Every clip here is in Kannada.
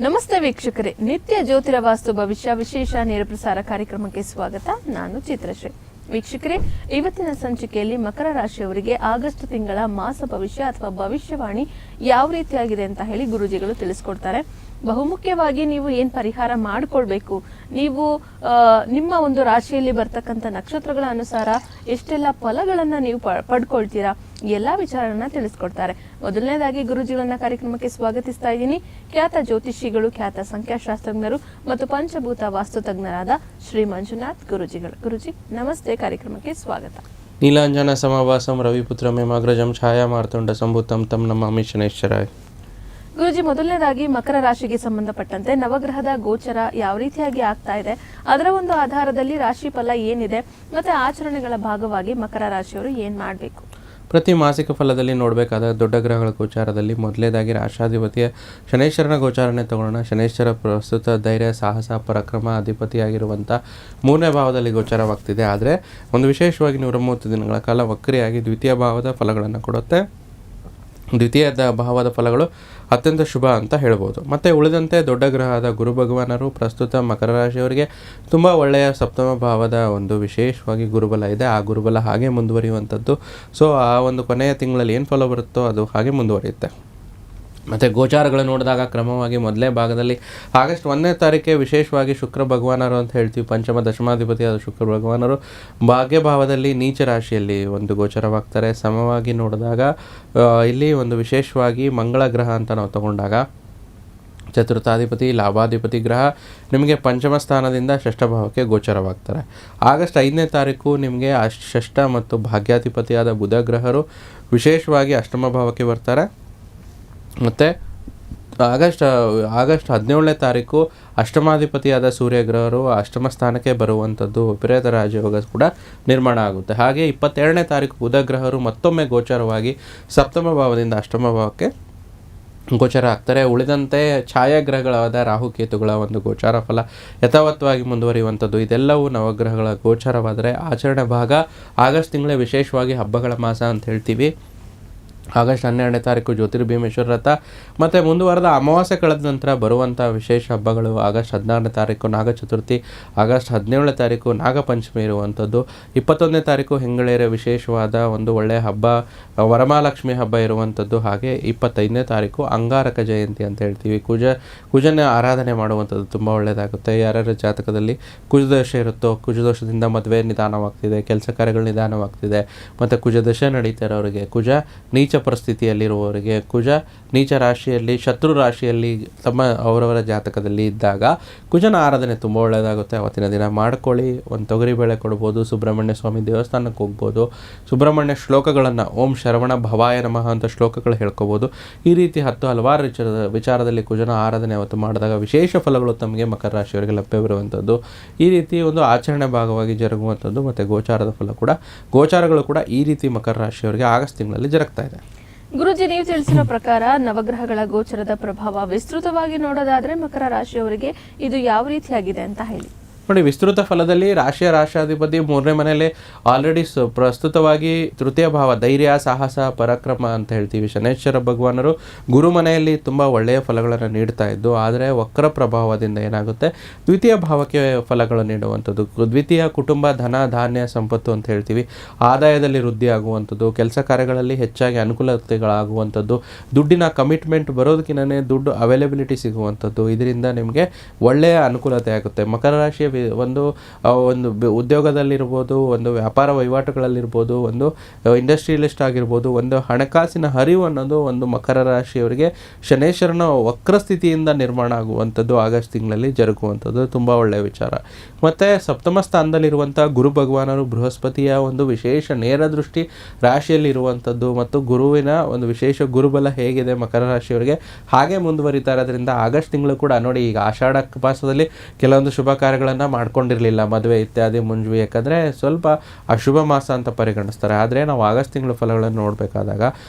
ನಮಸ್ತೆ ವೀಕ್ಷಕರೇ, ನಿತ್ಯ ಜ್ಯೋತಿರ ವಾಸ್ತು ಭವಿಷ್ಯ ವಿಶೇಷ ನೇರ ಪ್ರಸಾರ ಕಾರ್ಯಕ್ರಮಕ್ಕೆ ಸ್ವಾಗತ. ನಾನು ಚಿತ್ರಶ್ರೀ. ವೀಕ್ಷಕರೇ, ಇವತ್ತಿನ ಸಂಚಿಕೆಯಲ್ಲಿ ಮಕರ ರಾಶಿಯವರಿಗೆ ಆಗಸ್ಟ್ ತಿಂಗಳ ಮಾಸ ಭವಿಷ್ಯ ಅಥವಾ ಭವಿಷ್ಯವಾಣಿ ಯಾವ ರೀತಿಯಾಗಿದೆ ಅಂತ ಹೇಳಿ ಗುರುಜಿಗಳು ತಿಳಿಸ್ಕೊಡ್ತಾರೆ. ಬಹುಮುಖ್ಯವಾಗಿ ನೀವು ಏನ್ ಪರಿಹಾರ ಮಾಡ್ಕೊಳ್ಬೇಕು, ನೀವು ನಿಮ್ಮ ಒಂದು ರಾಶಿಯಲ್ಲಿ ಬರ್ತಕ್ಕಂಥ ನಕ್ಷತ್ರಗಳ ಅನುಸಾರ ಎಷ್ಟೆಲ್ಲ ಫಲಗಳನ್ನ ನೀವು ಪಡ್ಕೊಳ್ತೀರಾ, ಎಲ್ಲಾ ವಿಚಾರಗಳನ್ನ ತಿಳಿಸ್ಕೊಡ್ತಾರೆ. ಮೊದಲನೇದಾಗಿ ಗುರುಜಿಗಳನ್ನ ಕಾರ್ಯಕ್ರಮಕ್ಕೆ ಸ್ವಾಗತಿಸ್ತಾ ಇದ್ದೀನಿ. ಖ್ಯಾತ ಜ್ಯೋತಿಷಿಗಳು, ಖ್ಯಾತ ಸಂಖ್ಯಾಶಾಸ್ತ್ರಜ್ಞರು ಮತ್ತು ಪಂಚಭೂತ ವಾಸ್ತು ತಜ್ಞರಾದ ಶ್ರೀ ಮಂಜುನಾಥ್ ಗುರುಜಿಗಳು. ಗುರುಜಿ ನಮಸ್ತೆ, ಕಾರ್ಯಕ್ರಮಕ್ಕೆ ಸ್ವಾಗತ. ನೀಲಾಂಜನ ಸಮವಾಸಂ ರವಿಪುತ್ರ ಮೇಮಾಗ್ರಜಂ ಛಾಯಾ ಮಾರ್ತುಂಡ ಸಂಭೂತಂ ತಂ ನಮಾಮಿ ಶನೈಶ್ಚರಾಯ. ಗುರುಜಿ, ಮೊದಲನೇದಾಗಿ ಮಕರ ರಾಶಿಗೆ ಸಂಬಂಧಪಟ್ಟಂತೆ ನವಗ್ರಹದ ಗೋಚರ ಯಾವ ರೀತಿಯಾಗಿ ಆಗ್ತಾ ಇದೆ, ಅದರ ಒಂದು ಆಧಾರದಲ್ಲಿ ರಾಶಿ ಫಲ ಏನಿದೆ ಮತ್ತೆ ಆಚರಣೆಗಳ ಭಾಗವಾಗಿ ಮಕರ ರಾಶಿಯವರು ಏನ್ ಮಾಡಬೇಕು? ಪ್ರತಿ ಮಾಸಿಕ ಫಲದಲ್ಲಿ ನೋಡಬೇಕಾದ ದೊಡ್ಡ ಗ್ರಹಗಳ ಗೋಚಾರದಲ್ಲಿ ಮೊದಲೇದಾಗಿ ರಾಷ್ಟ್ರಾಧಿಪತಿಯ ಶನೈಶ್ವರನ ಗೋಚಾರನೆ ತಗೊಳ್ಳೋಣ. ಶನೈಶ್ವರ ಪ್ರಸ್ತುತ ಧೈರ್ಯ, ಸಾಹಸ, ಪರಾಕ್ರಮ ಅಧಿಪತಿಯಾಗಿರುವಂಥ 3ನೇ ಭಾವದಲ್ಲಿ ಗೋಚಾರವಾಗ್ತಿದೆ. ಆದರೆ ಒಂದು ವಿಶೇಷವಾಗಿ 130 ದಿನಗಳ ಕಾಲ ವಕ್ರಿಯಾಗಿ ದ್ವಿತೀಯ ಭಾವದ ಫಲಗಳನ್ನು ಕೊಡುತ್ತೆ. ದ್ವಿತೀಯ ಭಾವದ ಫಲಗಳು ಅತ್ಯಂತ ಶುಭ ಅಂತ ಹೇಳ್ಬೋದು. ಮತ್ತು ಉಳಿದಂತೆ ದೊಡ್ಡ ಗ್ರಹದ ಗುರು ಭಗವಾನರು ಪ್ರಸ್ತುತ ಮಕರ ರಾಶಿಯವರಿಗೆ ತುಂಬ ಒಳ್ಳೆಯ ಸಪ್ತಮ ಭಾವದ ಒಂದು ವಿಶೇಷವಾಗಿ ಗುರುಬಲ ಇದೆ. ಆ ಗುರುಬಲ ಹಾಗೆ ಮುಂದುವರಿಯುವಂಥದ್ದು. ಸೊ ಆ ಒಂದು ಕೊನೆಯ ತಿಂಗಳಲ್ಲಿ ಏನು ಫಲ ಬರುತ್ತೋ ಅದು ಹಾಗೆ ಮುಂದುವರಿಯುತ್ತೆ. ಮತ್ತು ಗೋಚಾರಗಳು ನೋಡಿದಾಗ ಕ್ರಮವಾಗಿ ಮೊದಲೇ ಭಾಗದಲ್ಲಿ ಆಗಸ್ಟ್ 1ನೇ ತಾರೀಕೆ ವಿಶೇಷವಾಗಿ ಶುಕ್ರ ಭಗವಾನರು ಅಂತ ಹೇಳ್ತೀವಿ. ಪಂಚಮ ದಶಮಾಧಿಪತಿಯಾದ ಶುಕ್ರ ಭಗವಾನರು ಭಾಗ್ಯಭಾವದಲ್ಲಿ ನೀಚ ರಾಶಿಯಲ್ಲಿ ಒಂದು ಗೋಚರವಾಗ್ತಾರೆ. ಸಮವಾಗಿ ನೋಡಿದಾಗ ಇಲ್ಲಿ ಒಂದು ವಿಶೇಷವಾಗಿ ಮಂಗಳ ಗ್ರಹ ಅಂತ ನಾವು ತಗೊಂಡಾಗ ಚತುರ್ಥಾಧಿಪತಿ, ಲಾಭಾಧಿಪತಿ ಗ್ರಹ ನಿಮಗೆ ಪಂಚಮ ಸ್ಥಾನದಿಂದ ಷಷ್ಠ ಭಾವಕ್ಕೆ ಗೋಚರವಾಗ್ತಾರೆ. ಆಗಸ್ಟ್ 5ನೇ ತಾರೀಕು ನಿಮಗೆ ಷಷ್ಠ ಮತ್ತು ಭಾಗ್ಯಾಧಿಪತಿಯಾದ ಬುಧ ಗ್ರಹರು ವಿಶೇಷವಾಗಿ ಅಷ್ಟಮ ಭಾವಕ್ಕೆ ಬರ್ತಾರೆ. ಮತ್ತು ಆಗಸ್ಟ್ 17ನೇ ತಾರೀಕು ಅಷ್ಟಮಾಧಿಪತಿಯಾದ ಸೂರ್ಯಗ್ರಹರು ಅಷ್ಟಮ ಸ್ಥಾನಕ್ಕೆ ಬರುವಂಥದ್ದು ವಿಪರೀತ ರಾಜಯೋಗ ಕೂಡ ನಿರ್ಮಾಣ ಆಗುತ್ತೆ. ಹಾಗೆ 27ನೇ ತಾರೀಕು ಬುಧ ಗ್ರಹರು ಮತ್ತೊಮ್ಮೆ ಗೋಚರವಾಗಿ ಸಪ್ತಮ ಭಾವದಿಂದ ಅಷ್ಟಮ ಭಾವಕ್ಕೆ ಗೋಚರ ಆಗ್ತಾರೆ. ಉಳಿದಂತೆ ಛಾಯಾಗ್ರಹಗಳಾದ ರಾಹುಕೇತುಗಳ ಒಂದು ಗೋಚಾರ ಫಲ ಯಥಾವತ್ತವಾಗಿ ಮುಂದುವರಿಯುವಂಥದ್ದು. ಇದೆಲ್ಲವೂ ನವಗ್ರಹಗಳ ಗೋಚಾರವಾದರೆ ಆಚರಣೆ ಭಾಗ ಆಗಸ್ಟ್ ತಿಂಗಳೇ ವಿಶೇಷವಾಗಿ ಹಬ್ಬಗಳ ಮಾಸ ಅಂತ ಹೇಳ್ತೀವಿ. ಆಗಸ್ಟ್ 12ನೇ ತಾರೀಕು ಜ್ಯೋತಿರ್ಭೀಮೇಶ್ವರ ವ್ರತ ಮತ್ತು ಮುಂದುವರೆದ ಅಮಾವಾಸ್ಯೆ ಕಳೆದ ನಂತರ ಬರುವಂಥ ವಿಶೇಷ ಹಬ್ಬಗಳು ಆಗಸ್ಟ್ 16ನೇ ತಾರೀಕು ನಾಗ ಚತುರ್ಥಿ, ಆಗಸ್ಟ್ 17ನೇ ತಾರೀಕು ನಾಗಪಂಚಮಿ ಇರುವಂಥದ್ದು, 21ನೇ ತಾರೀಕು ಹೆಂಗಳೇರ ವಿಶೇಷವಾದ ಒಂದು ಒಳ್ಳೆಯ ಹಬ್ಬ ವರಮಹಾಲಕ್ಷ್ಮಿ ಹಬ್ಬ ಇರುವಂಥದ್ದು. ಹಾಗೆ 25ನೇ ತಾರೀಕು ಅಂಗಾರಕ ಜಯಂತಿ ಅಂತ ಹೇಳ್ತೀವಿ. ಕುಜನ ಆರಾಧನೆ ಮಾಡುವಂಥದ್ದು ತುಂಬ ಒಳ್ಳೆಯದಾಗುತ್ತೆ. ಯಾರ್ಯಾರ ಜಾತಕದಲ್ಲಿ ಕುಜದೋಷ ಇರುತ್ತೋ, ಕುಜದೋಷದಿಂದ ಮದುವೆ ನಿಧಾನವಾಗ್ತಿದೆ, ಕೆಲಸ ಕಾರ್ಯಗಳು ನಿಧಾನವಾಗ್ತಿದೆ, ಮತ್ತು ಕುಜದಶ ನಡೀತಾ ಇರೋರಿಗೆ, ಕುಜ ನೀಚ ಪರಿಸ್ಥಿತಿಯಲ್ಲಿರುವವರಿಗೆ, ಕುಜ ನೀಚ ರಾಶಿಯಲ್ಲಿ ಶತ್ರು ರಾಶಿಯಲ್ಲಿ ಅವರವರ ಜಾತಕದಲ್ಲಿ ಇದ್ದಾಗ ಕುಜನ ಆರಾಧನೆ ತುಂಬ ಒಳ್ಳೆಯದಾಗುತ್ತೆ. ಅವತ್ತಿನ ದಿನ ಮಾಡ್ಕೊಳ್ಳಿ. ಒಂದು ತೊಗರಿಬೇಳೆ ಕೊಡ್ಬೋದು, ಸುಬ್ರಹ್ಮಣ್ಯ ಸ್ವಾಮಿ ದೇವಸ್ಥಾನಕ್ಕೆ ಹೋಗ್ಬೋದು, ಸುಬ್ರಹ್ಮಣ್ಯ ಶ್ಲೋಕಗಳನ್ನು ಓಂ ಶರವಣ ಭವಾಯ ನಮಃ ಅಂತ ಶ್ಲೋಕಗಳು ಹೇಳ್ಕೊಬೋದು. ಈ ರೀತಿ ಹಲವಾರು ವಿಚಾರದಲ್ಲಿ ಕುಜನ ಆರಾಧನೆ ಅವತ್ತು ಮಾಡಿದಾಗ ವಿಶೇಷ ಫಲಗಳು ತಮಗೆ ಮಕರ ರಾಶಿಯವರಿಗೆ ಲಭ್ಯವಿರುವಂಥದ್ದು. ಈ ರೀತಿ ಒಂದು ಆಚರಣೆ ಭಾಗವಾಗಿ ಜರುಗುವಂಥದ್ದು. ಮತ್ತು ಗೋಚಾರದ ಫಲ ಕೂಡ ಗೋಚಾರಗಳು ಕೂಡ ಈ ರೀತಿ ಮಕರ ರಾಶಿಯವರಿಗೆ ಆಗಸ್ಟ್ ತಿಂಗಳಲ್ಲಿ ಜರುಗ್ತಾ ಇದೆ. ಗುರುಜಿ, ನೀವು ತಿಳಿಸಿರೋ ಪ್ರಕಾರ ನವಗ್ರಹಗಳ ಗೋಚರದ ಪ್ರಭಾವ ವಿಸ್ತೃತವಾಗಿ ನೋಡೋದಾದ್ರೆ ಮಕರ ರಾಶಿಯವರಿಗೆ ಇದು ಯಾವ ರೀತಿಯಾಗಿದೆ ಅಂತ ಹೇಳಿ. ನೋಡಿ, ವಿಸ್ತೃತ ಫಲದಲ್ಲಿ ರಾಶಿಯಾಧಿಪತಿ 3ನೇ ಮನೆಯಲ್ಲಿ ಆಲ್ರೆಡಿ ಪ್ರಸ್ತುತವಾಗಿ ತೃತೀಯ ಭಾವ ಧೈರ್ಯ, ಸಾಹಸ, ಪರಾಕ್ರಮ ಅಂತ ಹೇಳ್ತೀವಿ. ಶನೈಶ್ವರ ಭಗವಾನರು ಗುರು ಮನೆಯಲ್ಲಿ ತುಂಬ ಒಳ್ಳೆಯ ಫಲಗಳನ್ನು ನೀಡ್ತಾ ಇದ್ದು, ಆದರೆ ವಕ್ರ ಪ್ರಭಾವದಿಂದ ಏನಾಗುತ್ತೆ ದ್ವಿತೀಯ ಭಾವಕ್ಕೆ ಫಲಗಳು ನೀಡುವಂಥದ್ದು. ದ್ವಿತೀಯ ಕುಟುಂಬ, ಧನ, ಧಾನ್ಯ, ಸಂಪತ್ತು ಅಂತ ಹೇಳ್ತೀವಿ. ಆದಾಯದಲ್ಲಿ ವೃದ್ಧಿ ಆಗುವಂಥದ್ದು, ಕೆಲಸ ಕಾರ್ಯಗಳಲ್ಲಿ ಹೆಚ್ಚಾಗಿ ಅನುಕೂಲತೆಗಳಾಗುವಂಥದ್ದು, ದುಡ್ಡಿನ ಕಮಿಟ್ಮೆಂಟ್ ಬರೋದಕ್ಕಿಂತಲೇ ದುಡ್ಡು ಅವೈಲಬಿಲಿಟಿ ಸಿಗುವಂಥದ್ದು. ಇದರಿಂದ ನಿಮಗೆ ಒಳ್ಳೆಯ ಅನುಕೂಲತೆ ಆಗುತ್ತೆ. ಮಕರ ರಾಶಿಯ ಒಂದು ಉದ್ಯೋಗದಲ್ಲಿರ್ಬೋದು, ಒಂದು ವ್ಯಾಪಾರ ವಹಿವಾಟುಗಳಲ್ಲಿರ್ಬೋದು, ಒಂದು ಇಂಡಸ್ಟ್ರಿಯಲಿಸ್ಟ್ ಆಗಿರ್ಬೋದು, ಒಂದು ಹಣಕಾಸಿನ ಹರಿವು ಅನ್ನೋದು ಒಂದು ಮಕರ ರಾಶಿಯವರಿಗೆ ಶನೈಶ್ವರನ ವಕ್ರಸ್ಥಿತಿಯಿಂದ ನಿರ್ಮಾಣ ಆಗುವಂಥದ್ದು ಆಗಸ್ಟ್ ತಿಂಗಳಲ್ಲಿ ಜರುಗುವಂಥದ್ದು ತುಂಬ ಒಳ್ಳೆಯ ವಿಚಾರ. ಮತ್ತು ಸಪ್ತಮ ಸ್ಥಾನದಲ್ಲಿರುವಂಥ ಗುರು ಭಗವಾನರು ಬೃಹಸ್ಪತಿಯ ಒಂದು ವಿಶೇಷ ನೇರ ದೃಷ್ಟಿ ರಾಶಿಯಲ್ಲಿರುವಂಥದ್ದು ಮತ್ತು ಗುರುವಿನ ಒಂದು ವಿಶೇಷ ಗುರುಬಲ ಹೇಗಿದೆ ಮಕರ ರಾಶಿಯವರಿಗೆ ಹಾಗೆ ಮುಂದುವರಿತಾ ಇರೋದ್ರಿಂದ ಆಗಸ್ಟ್ ತಿಂಗಳು ಕೂಡ ನೋಡಿ, ಈಗ ಆಷಾಢ ಮಾಸದಲ್ಲಿ ಕೆಲವೊಂದು ಶುಭ ಕಾರ್ಯಗಳನ್ನು ಮಾಡ್ಕೊಂಡಿರಲಿಲ್ಲ, ಮದುವೆ ಇತ್ಯಾದಿ ಮುಂಜಿ, ಯಾಕಂದರೆ ಸ್ವಲ್ಪ ಅಶುಭ ಮಾಸ ಅಂತ ಪರಿಗಣಿಸ್ತಾರೆ. ಆದರೆ ನಾವು ಆಗಸ್ಟ್ ತಿಂಗಳ ಫಲಗಳನ್ನು ನೋಡಬೇಕಾದಾಗ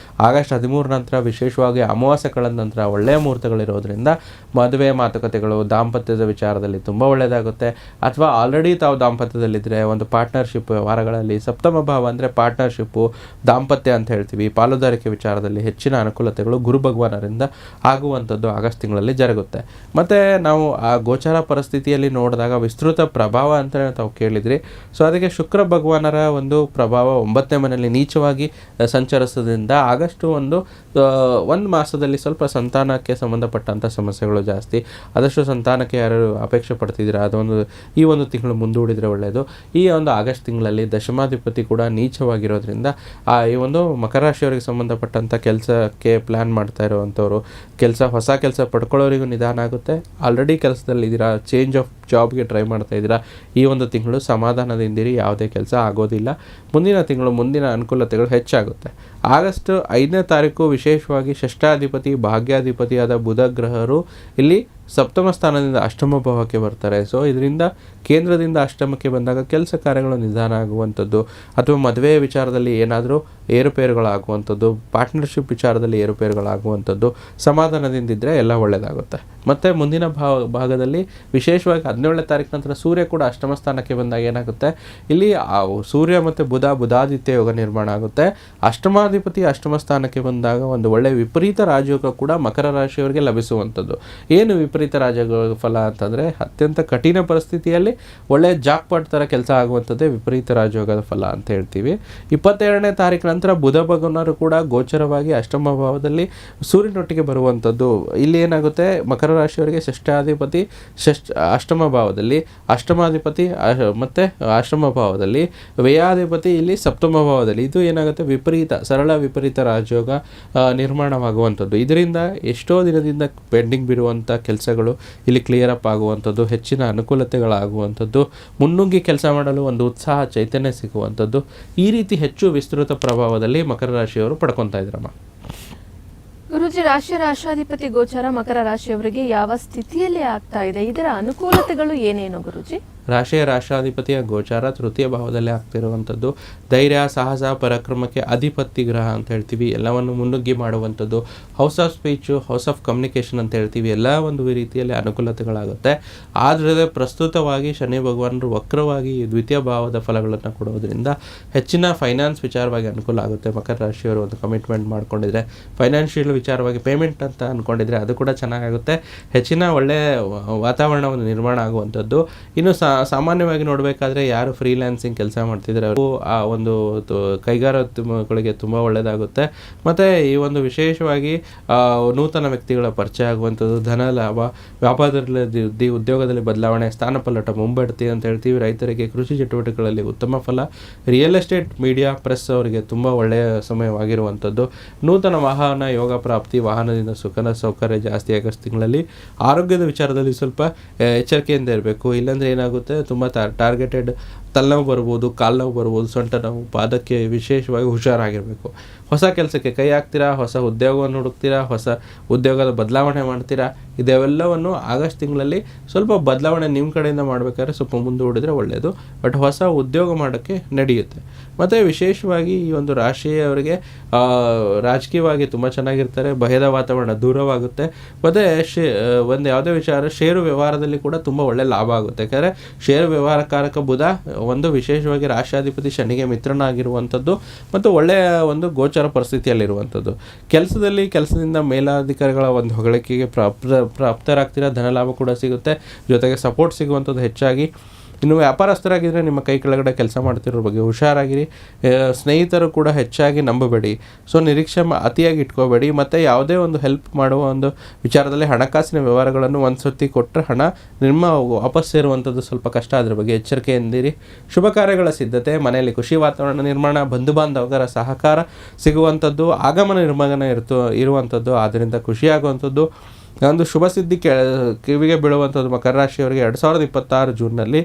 ಆಗಸ್ಟ್ 13 ನಂತರ ವಿಶೇಷವಾಗಿ ಅಮಾವಾಸ್ಯೆ ಕಳೆದ ನಂತರ ಒಳ್ಳೆಯ ಮುಹೂರ್ತಗಳಿರೋದ್ರಿಂದ ಮದುವೆ ಮಾತುಕತೆಗಳು ದಾಂಪತ್ಯದ ವಿಚಾರದಲ್ಲಿ ತುಂಬ ಒಳ್ಳೆಯದಾಗುತ್ತೆ. ಅಥವಾ ಆಲ್ರೆಡಿ ತಾವು ದಾಂಪತ್ಯದಲ್ಲಿದ್ದರೆ ಒಂದು ಪಾರ್ಟ್ನರ್ಶಿಪ್ ವ್ಯವಹಾರಗಳಲ್ಲಿ ಸಪ್ತಮ ಭಾವ ಅಂದರೆ ಪಾರ್ಟ್ನರ್ಶಿಪ್ಪು, ದಾಂಪತ್ಯ ಅಂತ ಹೇಳ್ತೀವಿ, ಪಾಲುದಾರಿಕೆ ವಿಚಾರದಲ್ಲಿ ಹೆಚ್ಚಿನ ಅನುಕೂಲತೆಗಳು ಗುರು ಭಗವಾನರಿಂದ ಆಗುವಂಥದ್ದು ಆಗಸ್ಟ್ ತಿಂಗಳಲ್ಲಿ ಜರುಗುತ್ತೆ. ಮತ್ತು ನಾವು ಆ ಗೋಚಾರ ಪರಿಸ್ಥಿತಿಯಲ್ಲಿ ನೋಡಿದಾಗ ವಿಸ್ತೃತ ಪ್ರಭಾವ ಅಂತಲೇ ತಾವು ಕೇಳಿದ್ರಿ. ಸೊ ಅದಕ್ಕೆ ಶುಕ್ರ ಭಗವಾನರ ಒಂದು ಪ್ರಭಾವ 9ನೇ ಮನೆಯಲ್ಲಿ ನೀಚವಾಗಿ ಸಂಚರಿಸೋದ್ರಿಂದ ಆಗಸ್ಟ್ ಒಂದು ಮಾಸದಲ್ಲಿ ಸ್ವಲ್ಪ ಸಂತಾನಕ್ಕೆ ಸಂಬಂಧಪಟ್ಟಂಥ ಸಮಸ್ಯೆಗಳು ಜಾಸ್ತಿ. ಆದಷ್ಟು ಸಂತಾನಕ್ಕೆ ಯಾರು ಅಪೇಕ್ಷೆ ಪಡ್ತಿದ್ದೀರಾ ಈ ಒಂದು ತಿಂಗಳು ಮುಂದೂಡಿದರೆ ಒಳ್ಳೆಯದು. ಈ ಒಂದು ಆಗಸ್ಟ್ ತಿಂಗಳಲ್ಲಿ ದಶಮಾಧಿಪತಿ ಕೂಡ ನೀಚವಾಗಿರೋದ್ರಿಂದ ಈ ಒಂದು ಮಕರ ರಾಶಿಯವರಿಗೆ ಸಂಬಂಧಪಟ್ಟಂಥ ಕೆಲಸಕ್ಕೆ ಪ್ಲ್ಯಾನ್ ಮಾಡ್ತಾ ಇರುವಂಥವ್ರು, ಹೊಸ ಕೆಲಸ ಪಡ್ಕೊಳ್ಳೋರಿಗೂ ನಿಧಾನ ಆಗುತ್ತೆ. ಆಲ್ರೆಡಿ ಕೆಲಸದಲ್ಲಿದ್ದೀರಾ, ಚೇಂಜ್ ಆಫ್ ಜಾಬ್ಗೆ ಟ್ರೈ ಮಾಡ್ತಾ ಇದ್ದೀರಾ, ಈ ಒಂದು ತಿಂಗಳು ಸಮಾಧಾನದಿಂದಿರಿ, ಯಾವುದೇ ಕೆಲಸ ಆಗೋದಿಲ್ಲ. ಮುಂದಿನ ತಿಂಗಳು ಮುಂದಿನ ಅನುಕೂಲತೆಗಳು ಹೆಚ್ಚಾಗುತ್ತೆ. ಆಗಸ್ಟ್ 5ನೇ ತಾರೀಕು ವಿಶೇಷವಾಗಿ ಷಷ್ಠಾಧಿಪತಿ ಭಾಗ್ಯಾಧಿಪತಿಯಾದ ಬುಧ ಗ್ರಹರು ಇಲ್ಲಿ ಸಪ್ತಮ ಸ್ಥಾನದಿಂದ ಅಷ್ಟಮ ಭಾವಕ್ಕೆ ಬರ್ತಾರೆ. ಸೊ ಇದರಿಂದ ಕೇಂದ್ರದಿಂದ ಅಷ್ಟಮಕ್ಕೆ ಬಂದಾಗ ಕೆಲಸ ಕಾರ್ಯಗಳು ನಿಧಾನ ಆಗುವಂಥದ್ದು, ಅಥವಾ ಮದುವೆಯ ವಿಚಾರದಲ್ಲಿ ಏನಾದರೂ ಏರುಪೇರುಗಳಾಗುವಂಥದ್ದು, ಪಾರ್ಟ್ನರ್ಶಿಪ್ ವಿಚಾರದಲ್ಲಿ ಏರುಪೇರುಗಳಾಗುವಂಥದ್ದು, ಸಮಾಧಾನದಿಂದಿದ್ದರೆ ಎಲ್ಲ ಒಳ್ಳೆಯದಾಗುತ್ತೆ. ಮತ್ತು ಮುಂದಿನ ಭಾಗದಲ್ಲಿ ವಿಶೇಷವಾಗಿ 17ನೇ ತಾರೀಕು ನಂತರ ಸೂರ್ಯ ಕೂಡ ಅಷ್ಟಮ ಸ್ಥಾನಕ್ಕೆ ಬಂದಾಗ ಏನಾಗುತ್ತೆ, ಇಲ್ಲಿ ಸೂರ್ಯ ಮತ್ತು ಬುಧಾದಿತ್ಯ ಯೋಗ ನಿರ್ಮಾಣ ಆಗುತ್ತೆ. ಅಷ್ಟಮಾಧಿಪತಿ ಅಷ್ಟಮ ಸ್ಥಾನಕ್ಕೆ ಬಂದಾಗ ಒಂದು ಒಳ್ಳೆಯ ವಿಪರೀತ ರಾಜಯೋಗ ಕೂಡ ಮಕರ ರಾಶಿಯವರಿಗೆ ಲಭಿಸುವಂಥದ್ದು. ಏನು ವಿಪರೀತ ರಾಜಯೋಗ ಫಲ ಅಂತಂದರೆ ಅತ್ಯಂತ ಕಠಿಣ ಪರಿಸ್ಥಿತಿಯಲ್ಲಿ ಒಳ್ಳೆಯ ಜಾಕ್ಪಾಟ್ ಥರ ಕೆಲಸ ಆಗುವಂಥದ್ದೇ ವಿಪರೀತ ರಾಜಯೋಗದ ಫಲ ಅಂತ ಹೇಳ್ತೀವಿ. 22ನೇ ತಾರೀಕು ನಂತರ ಬುಧ ಭಗವಾನರು ಕೂಡ ಗೋಚರವಾಗಿ ಅಷ್ಟಮ ಭಾವದಲ್ಲಿ ಸೂರ್ಯನೊಟ್ಟಿಗೆ ಬರುವಂಥದ್ದು. ಇಲ್ಲಿ ಏನಾಗುತ್ತೆ, ಮಕರ ರಾಶಿಯವರಿಗೆ ಷಷ್ಠಾಧಿಪತಿ ಅಷ್ಟಮ ಭಾವದಲ್ಲಿ, ಅಷ್ಟಮಾಧಿಪತಿ ಮತ್ತು ಅಷ್ಟಮ ಭಾವದಲ್ಲಿ, ವ್ಯಯಾಧಿಪತಿ ಇಲ್ಲಿ ಸಪ್ತಮ ಭಾವದಲ್ಲಿ. ಇದು ಏನಾಗುತ್ತೆ, ಸರಳ ವಿಪರೀತ ರಾಜಯೋಗ ನಿರ್ಮಾಣವಾಗುವಂಥದ್ದು. ಇದರಿಂದ ಎಷ್ಟೋ ದಿನದಿಂದ ಪೆಂಡಿಂಗ್ ಬಿರುವಂಥ ಕೆಲಸಗಳು ಇಲ್ಲಿ ಕ್ಲಿಯರ್ ಅಪ್ ಆಗುವಂಥದ್ದು, ಹೆಚ್ಚಿನ ಅನುಕೂಲತೆಗಳಾಗುವಂಥದ್ದು, ಮುನ್ನುಗ್ಗಿ ಕೆಲಸ ಮಾಡಲು ಒಂದು ಉತ್ಸಾಹ ಚೈತನ್ಯ ಸಿಗುವಂಥದ್ದು, ಈ ರೀತಿ ಹೆಚ್ಚು ವಿಸ್ತೃತ ಪ್ರಭಾವದಲ್ಲಿ ಮಕರ ರಾಶಿಯವರು ಪಡ್ಕೊತಾ ಇದ್ರಮ್ಮ. ಗುರುಜಿ, ರಾಶಾಧಿಪತಿ ಗೋಚಾರ ಮಕರ ರಾಶಿಯವರಿಗೆ ಯಾವ ಸ್ಥಿತಿಯಲ್ಲಿ ಆಗ್ತಾ ಇದೆ, ಇದರ ಅನುಕೂಲತೆಗಳು ಏನೇನು ಗುರುಜಿ? ರಾಶಾಧಿಪತಿಯ ಗೋಚಾರ ತೃತೀಯ ಭಾವದಲ್ಲಿ ಆಗ್ತಿರುವಂಥದ್ದು ಧೈರ್ಯ, ಸಾಹಸ, ಪರಾಕ್ರಮಕ್ಕೆ ಅಧಿಪತಿ ಗ್ರಹ ಅಂತ ಹೇಳ್ತೀವಿ. ಎಲ್ಲವನ್ನು ಮುನ್ನುಗ್ಗಿ ಮಾಡುವಂಥದ್ದು, house of speech, house of communication ಅಂತ ಹೇಳ್ತೀವಿ. ಎಲ್ಲ ಒಂದು ರೀತಿಯಲ್ಲಿ ಅನುಕೂಲತೆಗಳಾಗುತ್ತೆ. ಆದರೆ ಪ್ರಸ್ತುತವಾಗಿ ಶನಿ ಭಗವಾನರು ವಕ್ರವಾಗಿ ದ್ವಿತೀಯ ಭಾವದ ಫಲಗಳನ್ನು ಕೊಡೋದ್ರಿಂದ ಹೆಚ್ಚಿನ ಫೈನಾನ್ಸ್ ವಿಚಾರವಾಗಿ ಅನುಕೂಲ ಆಗುತ್ತೆ. ಮಕರ ರಾಶಿಯವರು ಒಂದು ಕಮಿಟ್ಮೆಂಟ್ ಮಾಡ್ಕೊಂಡಿದ್ರೆ, ಫೈನಾನ್ಷಿಯಲ್ ವಿಚಾರವಾಗಿ ಪೇಮೆಂಟ್ ಅಂತ ಅಂದ್ಕೊಂಡಿದ್ರೆ ಅದು ಕೂಡ ಚೆನ್ನಾಗುತ್ತೆ. ಹೆಚ್ಚಿನ ಒಳ್ಳೆಯ ವಾತಾವರಣವನ್ನು ನಿರ್ಮಾಣ ಆಗುವಂಥದ್ದು. ಇನ್ನು ಸಾಮಾನ್ಯವಾಗಿ ನೋಡಬೇಕಾದ್ರೆ ಯಾರು ಫ್ರೀಲ್ಯಾನ್ಸಿಂಗ್ ಕೆಲಸ ಮಾಡ್ತಿದ್ದಾರೆ ಅವರು ಆ ಒಂದು ಕೈಗಾರಿಕೆಗಳಿಗೆ ತುಂಬ ಒಳ್ಳೆಯದಾಗುತ್ತೆ. ಮತ್ತು ಈ ಒಂದು ವಿಶೇಷವಾಗಿ ನೂತನ ವ್ಯಕ್ತಿಗಳ ಪರಿಚಯ ಆಗುವಂಥದ್ದು, ಧನ ಲಾಭ, ವ್ಯಾಪಾರದಲ್ಲಿ ಉದ್ಯೋಗದಲ್ಲಿ ಬದಲಾವಣೆ, ಸ್ಥಾನಪಲ್ಲಟ, ಮುಂಬಡ್ತಿ ಅಂತ ಹೇಳ್ತೀವಿ. ರೈತರಿಗೆ ಕೃಷಿ ಚಟುವಟಿಕೆಗಳಲ್ಲಿ ಉತ್ತಮ ಫಲ. ರಿಯಲ್ ಎಸ್ಟೇಟ್, ಮೀಡಿಯಾ, ಪ್ರೆಸ್ ಅವರಿಗೆ ತುಂಬ ಒಳ್ಳೆಯ ಸಮಯವಾಗಿರುವಂಥದ್ದು. ನೂತನ ವಾಹನ ಯೋಗ ಪ್ರಾಪ್ತಿ, ವಾಹನದಿಂದ ಸುಖನ ಸೌಕರ್ಯ ಜಾಸ್ತಿ ಆಗಸ್ಟ್ ತಿಂಗಳಲ್ಲಿ. ಆರೋಗ್ಯದ ವಿಚಾರದಲ್ಲಿ ಸ್ವಲ್ಪ ಎಚ್ಚರಿಕೆಯಿಂದ ಇರಬೇಕು, ಇಲ್ಲಾಂದರೆ ಏನಾಗುತ್ತೆ, ತುಂಬ ಟಾರ್ಗೆಟೆಡ್ ತಲೆನೋವು ಬರ್ಬೋದು, ಕಾಲು ನೋವು ಬರ್ಬೋದು, ಸೊಂಟ ನೋವು, ಪಾದಕ್ಕೆ ವಿಶೇಷವಾಗಿ ಹುಷಾರಾಗಿರಬೇಕು. ಹೊಸ ಕೆಲಸಕ್ಕೆ ಕೈ ಹಾಕ್ತೀರಾ, ಹೊಸ ಉದ್ಯೋಗವನ್ನು ಹುಡುಕ್ತೀರಾ, ಹೊಸ ಉದ್ಯೋಗದ ಬದಲಾವಣೆ ಮಾಡ್ತೀರಾ, ಇದೆಲ್ಲವನ್ನು ಆಗಸ್ಟ್ ತಿಂಗಳಲ್ಲಿ ಸ್ವಲ್ಪ ಬದಲಾವಣೆ ನಿಮ್ಮ ಕಡೆಯಿಂದ ಮಾಡಬೇಕಾದ್ರೆ ಸ್ವಲ್ಪ ಮುಂದೂಡಿದರೆ ಒಳ್ಳೆಯದು. ಬಟ್ ಹೊಸ ಉದ್ಯೋಗ ಮಾಡೋಕ್ಕೆ ನಡೆಯುತ್ತೆ. ಮತ್ತು ವಿಶೇಷವಾಗಿ ಈ ಒಂದು ರಾಶಿಯವರಿಗೆ ರಾಜಕೀಯವಾಗಿ ತುಂಬ ಚೆನ್ನಾಗಿರ್ತಾರೆ. ಭಯದ ವಾತಾವರಣ ದೂರವಾಗುತ್ತೆ. ಮತ್ತು ಒಂದು ಯಾವುದೇ ವಿಚಾರ ಷೇರು ವ್ಯವಹಾರದಲ್ಲಿ ಕೂಡ ತುಂಬ ಒಳ್ಳೆಯ ಲಾಭ ಆಗುತ್ತೆ. ಯಾಕಂದರೆ ಷೇರು ವ್ಯವಹಾರಕಾರಕ ಬುಧ ಒಂದು ವಿಶೇಷವಾಗಿ ರಾಷ್ಟ್ರಾಧಿಪತಿ ಶನಿಗೆ ಮಿತ್ರನಾಗಿರುವಂಥದ್ದು ಮತ್ತು ಒಳ್ಳೆಯ ಒಂದು ಗೋಚರ ಪರಿಸ್ಥಿತಿಯಲ್ಲಿರುವಂಥದ್ದು. ಕೆಲಸದಿಂದ ಮೇಲಾಧಿಕಾರಿಗಳ ಒಂದು ಹೊಗಳಿಕೆಗೆ ಪ್ರಾಪ್ತರಾಗ್ತೀರಾ. ಧನಲಾಭ ಕೂಡ ಸಿಗುತ್ತೆ, ಜೊತೆಗೆ ಸಪೋರ್ಟ್ ಸಿಗುವಂಥದ್ದು ಹೆಚ್ಚಾಗಿ. ಇನ್ನು ವ್ಯಾಪಾರಸ್ಥರಾಗಿದ್ದರೆ ನಿಮ್ಮ ಕೈ ಕೆಳಗಡೆ ಕೆಲಸ ಮಾಡ್ತಿರೋ ಬಗ್ಗೆ ಹುಷಾರಾಗಿರಿ. ಸ್ನೇಹಿತರು ಕೂಡ ಹೆಚ್ಚಾಗಿ ನಂಬಬೇಡಿ. ಸೊ ನಿರೀಕ್ಷೆ ಅತಿಯಾಗಿ ಇಟ್ಕೋಬೇಡಿ. ಮತ್ತು ಯಾವುದೇ ಒಂದು ಹೆಲ್ಪ್ ಮಾಡುವ ಒಂದು ವಿಚಾರದಲ್ಲಿ ಹಣಕಾಸಿನ ವ್ಯವಹಾರಗಳನ್ನು ಒಂದು ಸರ್ತಿ ಕೊಟ್ಟರೆ ಹಣ ನಿಮ್ಮ ವಾಪಸ್ ಸೇರುವಂಥದ್ದು ಸ್ವಲ್ಪ ಕಷ್ಟ. ಅದ್ರ ಬಗ್ಗೆ ಎಚ್ಚರಿಕೆಯಿಂದಿರಿ. ಶುಭ ಕಾರ್ಯಗಳ ಸಿದ್ಧತೆ, ಮನೆಯಲ್ಲಿ ಖುಷಿ ವಾತಾವರಣ ನಿರ್ಮಾಣ, ಬಂಧು ಬಾಂಧವರ ಸಹಕಾರ ಸಿಗುವಂಥದ್ದು, ಆಗಮನ ನಿರ್ಗಮನ ಇರುವಂಥದ್ದು, ಆದ್ದರಿಂದ ಖುಷಿಯಾಗುವಂಥದ್ದು. ಒಂದು ಶುಭ ಸುದ್ದಿ ಕಿವಿಗೆ ಬೀಳುವಂಥದ್ದು ಮಕರ ರಾಶಿಯವರಿಗೆ 2026 ಜೂನ್ನಲ್ಲಿ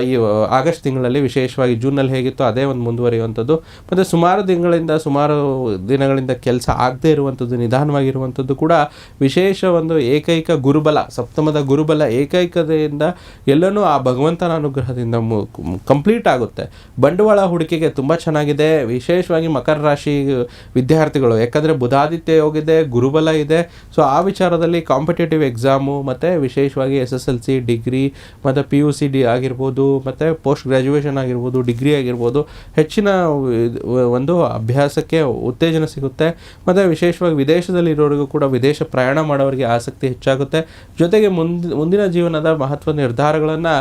ಈ ಆಗಸ್ಟ್ ತಿಂಗಳಲ್ಲಿ ವಿಶೇಷವಾಗಿ ಜೂನ್ನಲ್ಲಿ ಹೇಗಿತ್ತು ಅದೇ ಒಂದು ಮುಂದುವರಿಯುವಂಥದ್ದು. ಮತ್ತು ಸುಮಾರು ದಿನಗಳಿಂದ ಕೆಲಸ ಆಗದೇ ಇರುವಂಥದ್ದು, ನಿಧಾನವಾಗಿರುವಂಥದ್ದು ಕೂಡ ವಿಶೇಷ ಒಂದು ಏಕೈಕ ಗುರುಬಲ, ಸಪ್ತಮದ ಗುರುಬಲ ಏಕೈಕತೆಯಿಂದ ಎಲ್ಲನೂ ಆ ಭಗವಂತನ ಅನುಗ್ರಹದಿಂದ ಕಂಪ್ಲೀಟ್ ಆಗುತ್ತೆ. ಬಂಡವಾಳ ಹೂಡಿಕೆಗೆ ತುಂಬ ಚೆನ್ನಾಗಿದೆ, ವಿಶೇಷವಾಗಿ ಮಕರ ರಾಶಿ ವಿದ್ಯಾರ್ಥಿಗಳು. ಯಾಕಂದರೆ ಬುಧಾದಿತ್ಯ ಯೋಗಿದೆ, ಗುರುಬಲ ಇದೆ. ಸೊ ಆ ವಿಚಾರದಲ್ಲಿ ಕಾಂಪಿಟೇಟಿವ್ ಎಕ್ಸಾಮು ಮತ್ತು ವಿಶೇಷವಾಗಿ SSLC, ಡಿಗ್ರಿ ಮತ್ತು PUC ಆಗಿರ್ಬೋದು, ಮತ್ತು ಪೋಸ್ಟ್ ಗ್ರ್ಯಾಜುಯೇಷನ್ ಆಗಿರ್ಬೋದು, ಡಿಗ್ರಿ ಆಗಿರ್ಬೋದು, ಹೆಚ್ಚಿನ ಒಂದು ಅಭ್ಯಾಸಕ್ಕೆ ಉತ್ತೇಜನ ಸಿಗುತ್ತೆ. ಮತ್ತು ವಿಶೇಷವಾಗಿ ವಿದೇಶದಲ್ಲಿರೋರಿಗೂ ಕೂಡ ವಿದೇಶ ಪ್ರಯಾಣ ಮಾಡೋರಿಗೆ ಆಸಕ್ತಿ ಹೆಚ್ಚಾಗುತ್ತೆ. ಜೊತೆಗೆ ಮುಂದಿನ ಜೀವನದ ಮಹತ್ವದ ನಿರ್ಧಾರಗಳನ್ನು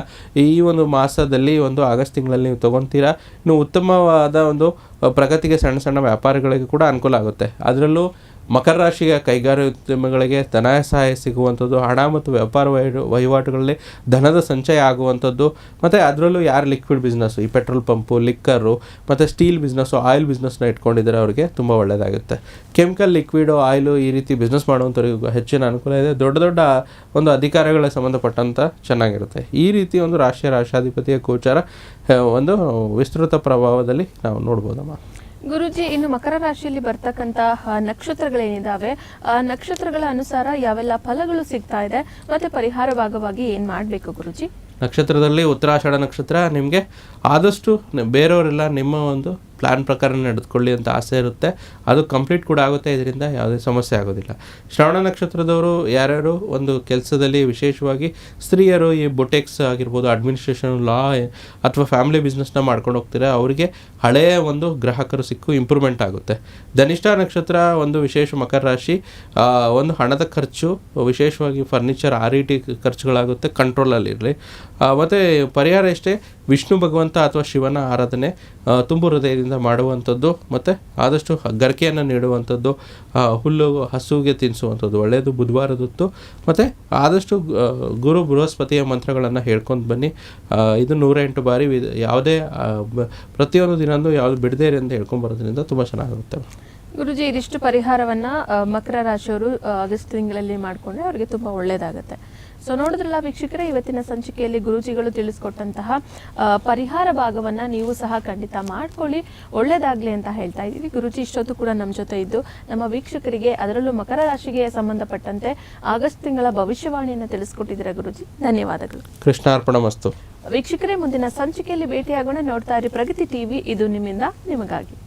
ಈ ಒಂದು ಮಾಸದಲ್ಲಿ, ಒಂದು ಆಗಸ್ಟ್ ತಿಂಗಳಲ್ಲಿ ನೀವು ತೊಗೊತೀರಾ. ಇನ್ನು ಉತ್ತಮವಾದ ಒಂದು ಪ್ರಗತಿಗೆ ಸಣ್ಣ ವ್ಯಾಪಾರಿಗಳಿಗೆ ಕೂಡ ಅನುಕೂಲ ಆಗುತ್ತೆ. ಅದರಲ್ಲೂ ಮಕರ ರಾಶಿಯ ಕೈಗಾರಿಕೋದ್ಯಮಿಗಳಿಗೆ ಧನ ಸಹಾಯ ಸಿಗುವಂಥದ್ದು, ಹಣ ಮತ್ತು ವ್ಯಾಪಾರ ವಹಿವಾಟುಗಳಲ್ಲಿ ಧನದ ಸಂಚಯ ಆಗುವಂಥದ್ದು. ಮತ್ತು ಅದರಲ್ಲೂ ಯಾರು ಲಿಕ್ವಿಡ್ ಬಿಸ್ನೆಸ್ಸು, ಈ ಪೆಟ್ರೋಲ್ ಪಂಪು, ಲಿಕ್ಕರು ಮತ್ತು ಸ್ಟೀಲ್ ಬಿಸ್ನೆಸ್ಸು, ಆಯಿಲ್ ಬಿಸ್ನೆಸ್ನ ಇಟ್ಕೊಂಡಿದ್ದಾರೆ ಅವರಿಗೆ ತುಂಬ ಒಳ್ಳೆಯದಾಗುತ್ತೆ. ಕೆಮಿಕಲ್, ಲಿಕ್ವಿಡು, ಆಯಿಲು ಈ ರೀತಿ ಬಿಸ್ನೆಸ್ ಮಾಡುವಂಥವ್ರಿಗೂ ಹೆಚ್ಚಿನ ಅನುಕೂಲ ಇದೆ. ದೊಡ್ಡ ಒಂದು ಅಧಿಕಾರಿಗಳಿಗೆ ಸಂಬಂಧಪಟ್ಟಂಥ ಚೆನ್ನಾಗಿರುತ್ತೆ. ಈ ರೀತಿ ಒಂದು ರಾಶಾಧಿಪತಿಯ ಗೋಚಾರ ಒಂದು ವಿಸ್ತೃತ ಪ್ರಭಾವದಲ್ಲಿ ನಾವು ನೋಡ್ಬೋದಮ್ಮ. ಗುರುಜಿ, ಇನ್ನು ಮಕರ ರಾಶಿಯಲ್ಲಿ ಬರ್ತಕ್ಕಂತಹ ನಕ್ಷತ್ರಗಳೇನಿದಾವೆ, ಆ ನಕ್ಷತ್ರಗಳ ಅನುಸಾರ ಯಾವೆಲ್ಲ ಫಲಗಳು ಸಿಗ್ತಾ ಇದೆ ಮತ್ತೆ ಪರಿಹಾರ ಭಾಗವಾಗಿ ಏನ್ ಮಾಡ್ಬೇಕು ಗುರುಜಿ? ನಕ್ಷತ್ರದಲ್ಲಿ ಉತ್ತರಾಷಾಢ ನಕ್ಷತ್ರ. ನಿಮಗೆ ಆದಷ್ಟು ಬೇರೆಯವರೆಲ್ಲ ನಿಮ್ಮ ಒಂದು ಪ್ಲ್ಯಾನ್ ಪ್ರಕಾರ ನಡೆದುಕೊಳ್ಳಿ ಅಂತ ಆಸೆ ಇರುತ್ತೆ. ಅದು ಕಂಪ್ಲೀಟ್ ಕೂಡ ಆಗುತ್ತೆ, ಇದರಿಂದ ಯಾವುದೇ ಸಮಸ್ಯೆ ಆಗೋದಿಲ್ಲ. ಶ್ರವಣ ನಕ್ಷತ್ರದವರು ಯಾರ್ಯಾರು ಒಂದು ಕೆಲಸದಲ್ಲಿ, ವಿಶೇಷವಾಗಿ ಸ್ತ್ರೀಯರು ಈ ಬೊಟೆಕ್ಸ್ ಆಗಿರ್ಬೋದು, ಅಡ್ಮಿನಿಸ್ಟ್ರೇಷನ್, ಲಾ ಅಥವಾ ಫ್ಯಾಮಿಲಿ ಬಿಸ್ನೆಸ್ನ ಮಾಡ್ಕೊಂಡು ಹೋಗ್ತಾರೆ, ಅವರಿಗೆ ಹಳೆಯ ಒಂದು ಗ್ರಾಹಕರು ಸಿಕ್ಕು ಇಂಪ್ರೂವ್ಮೆಂಟ್ ಆಗುತ್ತೆ. ಧನಿಷ್ಠ ನಕ್ಷತ್ರ ಒಂದು ವಿಶೇಷ ಮಕರ ರಾಶಿ. ಒಂದು ಹಣದ ಖರ್ಚು, ವಿಶೇಷವಾಗಿ ಫರ್ನಿಚರ್, RET ಖರ್ಚುಗಳಾಗುತ್ತೆ, ಕಂಟ್ರೋಲಲ್ಲಿರಲಿ. ಮತ್ತು ಪರಿಹಾರ ಇಷ್ಟೇ, ವಿಷ್ಣು ಭಗವಂತ ಅಥವಾ ಶಿವನ ಆರಾಧನೆ ತುಂಬು ಹೃದಯದಿಂದ ಮಾಡುವಂಥದ್ದು, ಮತ್ತು ಆದಷ್ಟು ಗರಿಕೆಯನ್ನು ನೀಡುವಂಥದ್ದು, ಹುಲ್ಲು ಹಸುವಿಗೆ ತಿನ್ನಿಸುವಂಥದ್ದು ಒಳ್ಳೆಯದು ಬುಧವಾರದೊತ್ತು. ಮತ್ತು ಆದಷ್ಟು ಗುರು ಬೃಹಸ್ಪತಿಯ ಮಂತ್ರಗಳನ್ನು ಹೇಳ್ಕೊಂಡು ಬನ್ನಿ. ಇದು 108 ಬಾರಿ ಯಾವುದೇ ಪ್ರತಿಯೊಂದು ದಿನವೂ ಯಾವುದು ಬಿಡದೇ ಇರಿ ಅಂತ ಹೇಳ್ಕೊಂಬರೋದ್ರಿಂದ ತುಂಬ ಚೆನ್ನಾಗಿರುತ್ತೆ. ಗುರುಜಿ, ಇದಿಷ್ಟು ಪರಿಹಾರವನ್ನ ಮಕರ ರಾಶಿಯವರು ಆಗಸ್ಟ್ ತಿಂಗಳಲ್ಲಿ ಮಾಡಿಕೊಂಡ್ರೆ ಅವರಿಗೆ ತುಂಬಾ ಒಳ್ಳೇದಾಗುತ್ತೆ. ಸೊ ನೋಡಿದ್ರಲ್ಲ ವೀಕ್ಷಕರೇ, ಇವತ್ತಿನ ಸಂಚಿಕೆಯಲ್ಲಿ ಗುರುಜಿಗಳು ತಿಳಿಸ್ಕೊಟ್ಟಂತಹ ಪರಿಹಾರ ಭಾಗವನ್ನ ನೀವು ಸಹ ಖಂಡಿತ ಮಾಡ್ಕೊಳ್ಳಿ, ಒಳ್ಳೇದಾಗ್ಲಿ ಅಂತ ಹೇಳ್ತಾ ಇದ್ದೀವಿ. ಗುರುಜಿ ಇಷ್ಟೊತ್ತು ಕೂಡ ನಮ್ಮ ಜೊತೆ ಇದ್ದು ನಮ್ಮ ವೀಕ್ಷಕರಿಗೆ, ಅದರಲ್ಲೂ ಮಕರ ರಾಶಿಗೆ ಸಂಬಂಧಪಟ್ಟಂತೆ ಆಗಸ್ಟ್ ತಿಂಗಳ ಭವಿಷ್ಯವಾಣಿಯನ್ನು ತಿಳಿಸ್ಕೊಟ್ಟಿದ್ದೀರಾ ಗುರುಜಿ, ಧನ್ಯವಾದಗಳು. ಕೃಷ್ಣಾರ್ಪಣಮಸ್ತು. ವೀಕ್ಷಕರೇ, ಮುಂದಿನ ಸಂಚಿಕೆಯಲ್ಲಿ ಭೇಟಿಯಾಗೋಣ. ನೋಡ್ತಾ ಇರಿ ಪ್ರಗತಿ TV, ಇದು ನಿಮ್ಮಿಂದ ನಿಮಗಾಗಿ.